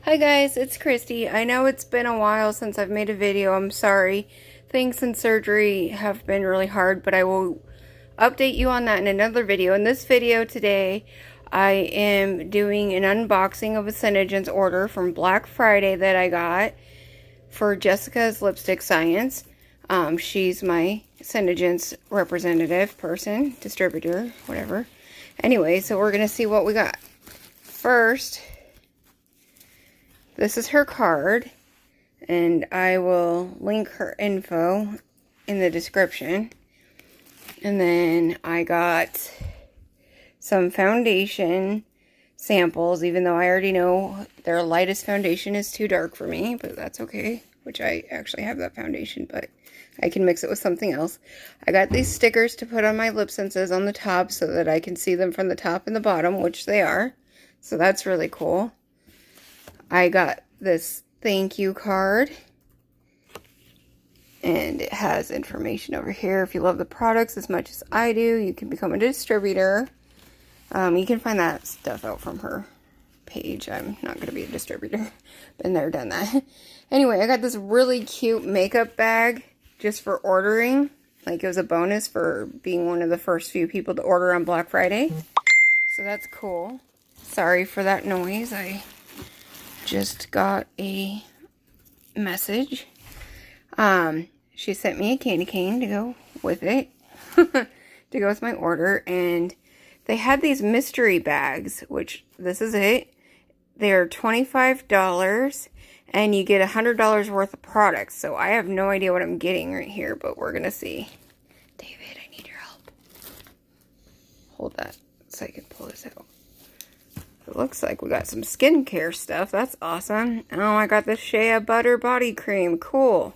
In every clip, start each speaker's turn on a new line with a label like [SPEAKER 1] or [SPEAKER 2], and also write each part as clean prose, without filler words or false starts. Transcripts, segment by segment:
[SPEAKER 1] Hi guys, it's Christy. I know it's been a while since I've made a video. I'm sorry. Things since surgery have been really hard, but I will update you on that in another video. In this video today, I am doing an unboxing of a Sengence order from Black Friday that I got for Jessica's Lipstick Science. She's my Sengence representative person, distributor, whatever. Anyway, so we're going to see what we got. First, this is her card, and I will link her info in the description. And then I got some foundation samples, even though I already know their lightest foundation is too dark for me, but that's okay, which I actually have that foundation, but I can mix it with something else. I got these stickers to put on my lip senses on the top so that I can see them from the top and the bottom, which they are. So that's really cool. I got this thank you card, and it has information over here. If you love the products as much as I do, you can become a distributor. You can find that stuff out from her page. I'm not going to be a distributor. Been there, done that. Anyway, I got this really cute makeup bag just for ordering. Like, it was a bonus for being one of the first few people to order on Black Friday. So that's cool. Sorry for that noise. I just got a message. She sent me a candy cane to go with it, to go with my order, and they had these mystery bags, which this is it. They're $25, and you get $100 worth of products, so I have no idea what I'm getting right here, but we're gonna see. David, I need your help. Hold that so I can pull this out. It looks like we got some skincare stuff. That's awesome. Oh, I got the Shea Butter Body Cream. Cool.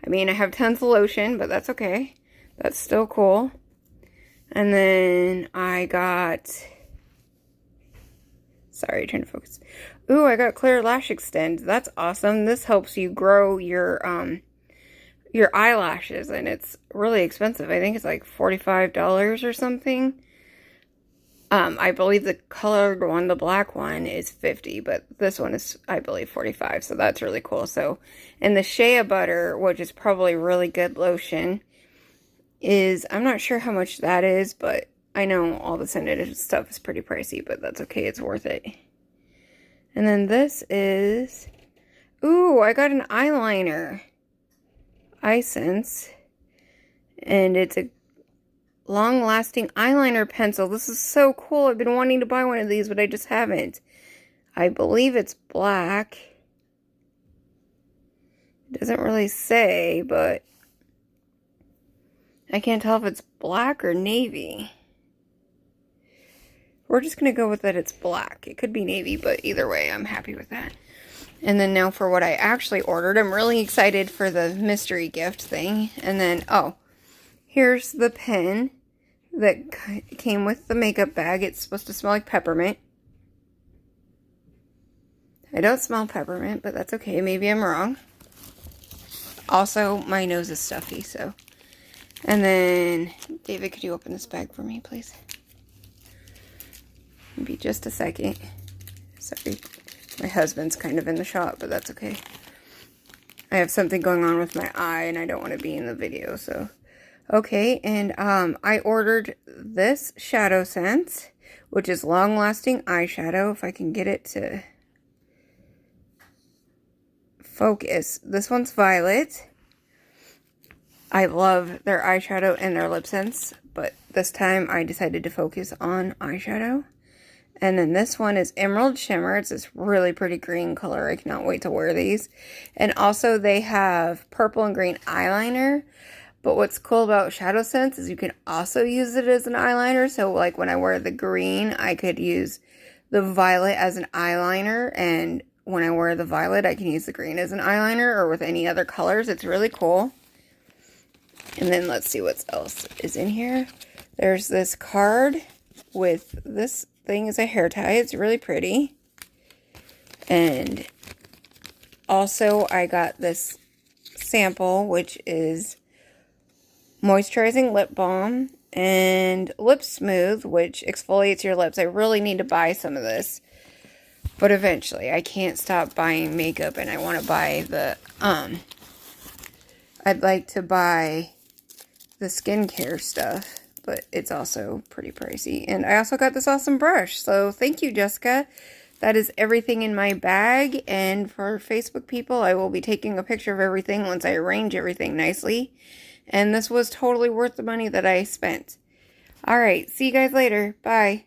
[SPEAKER 1] I mean, I have tons of lotion, but that's okay. That's still cool. And then I got... Sorry, trying to focus. Ooh, I got Clear Lash Extend. That's awesome. This helps you grow your eyelashes, and it's really expensive. I think it's like $45 or something. I believe the colored one, the black one, is $50, but this one is, I believe, $45, so that's really cool. So, and the Shea Butter, which is probably really good lotion, is, I'm not sure how much that is, but I know all the Sengence stuff is pretty pricey, but that's okay, it's worth it. And then this is, ooh, I got an eyeliner, Eyeshadow, and it's a long-lasting eyeliner pencil. This is so cool. I've been wanting to buy one of these, but I just haven't. I believe it's black. It doesn't really say, but I can't tell if it's black or navy. We're just going to go with that it's black. It could be navy, but either way, I'm happy with that. And then now for what I actually ordered. I'm really excited for the mystery gift thing. And then, oh, here's the pen that came with the makeup bag. It's supposed to smell like peppermint. I don't smell peppermint, but that's okay. Maybe I'm wrong. Also, my nose is stuffy, so. And then, David, could you open this bag for me, please? Maybe just a second. Sorry. My husband's kind of in the shot, but that's okay. I have something going on with my eye, and I don't want to be in the video, so. Okay, and I ordered this shadow scent, which is long-lasting eyeshadow, if I can get it to focus. This one's violet. I love their eyeshadow and their lip scents, but this time I decided to focus on eyeshadow. And then this one is Emerald Shimmer. It's this really pretty green color. I cannot wait to wear these. And also they have purple and green eyeliner. But what's cool about Shadow Sense is you can also use it as an eyeliner. So like when I wear the green, I could use the violet as an eyeliner. And when I wear the violet, I can use the green as an eyeliner or with any other colors. It's really cool. And then let's see what else is in here. There's this card with this thing as a hair tie. It's really pretty. And also I got this sample, which is moisturizing lip balm and lip smooth, which exfoliates your lips. I really need to buy some of this. But eventually, I can't stop buying makeup, and I want to buy the, I'd like to buy the skincare stuff, but it's also pretty pricey. And I also got this awesome brush, so thank you, Jessica. That is everything in my bag, and for Facebook people, I will be taking a picture of everything once I arrange everything nicely. And this was totally worth the money that I spent. Alright, see you guys later. Bye.